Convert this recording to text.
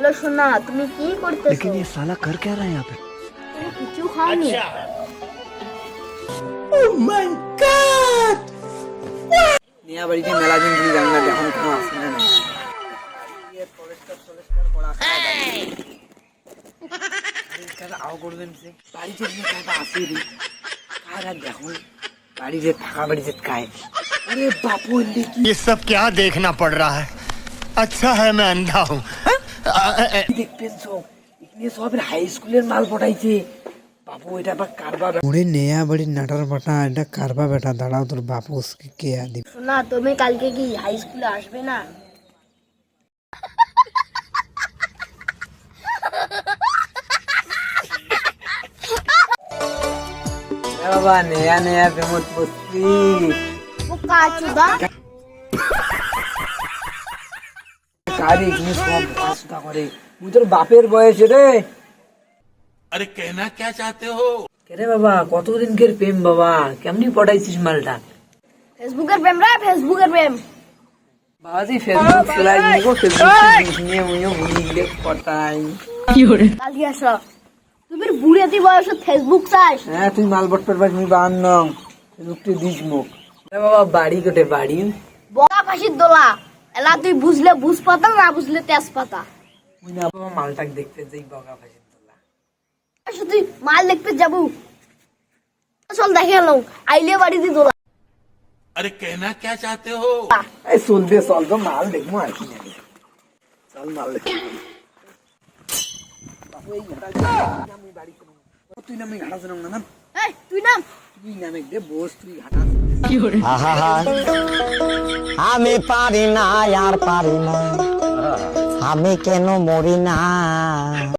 Hello সোনা, তুমি কি করতেছো? लेकिन ये साला कर क्या रहा है यहाँ पे? তুমি কিছু খাওনি? নিয়া বাড়িতে মেলা দিন ধরে যান না, এখন কেন আসে না আও করবেন সে বাড়িতে আসে রে আর দেখুন বাড়িতে ফাঁকা বাড়িতে খায়। अरे बापू ये सब क्या देखना पड़ रहा है। अच्छा है मैं अंधा हूँ। দেখবেন সব এখানে সব হাই স্কুলের মাল পটাইছে বাপু, এটা আবার কারবার। ওরে নেয়া বাড়ি নাটার বাটা এটা কারবা বেটা, দাঁড়াও তোর বাপু কে আদি। সোনা, তুমি কালকে কি হাই স্কুলে আসবে না? বাবা নেয়া নেয়া প্রেমত পড়ছি বোকা চুদা। কারি এখানে সব ভাষা করে মুই তোর বাপের বয়সে রে। अरे कहना क्या चाहते हो? রে বাবা কতদিনকের প্রেম বাবা, কেমনি পটাইছিস মালটা? ফেসবুকের প্রেম রে, ফেসবুকের প্রেম। বাবাজি ফেসবুক চলাই দিব, ফেসবুক নিয়ে মুইও ভুলি গেলে পটাই। কালকে আসো। তুমি বুড়িয়াতি বয়সে ফেসবুক চাস? হ্যাঁ তুই মাল বট্টর বাস মুই বান নাম ফেসবুকটি দিস মুখ। রে বাবা বাড়ি কোটে বাড়ি? বড়া ফাঁসির দোলা। এলা তুই বুঝলে বুঝ পাতা, না বুঝলে তেজ পাতা। মুই না বাবা মালটাকে দেখতে যাই বগা ফাঁসির তোলা। আসো তুই মাল দেখতে যাবো। চল দেখে এলো আইলে বাড়িতে দোলা। अरे कहना क्या चाहते हो? এই চলবে চল তো মাল দেখবো আর কি জানি। চল মাল দেখ বাপু এই ঘাটা না মুই বাড়ি করব। তুই না মুই ঘাটা জানো না না, এই তুই নাম। তুই নামে দে বস, তুই ঘাটা আমি পারি না আর পারি না, আমি কেন মরি না।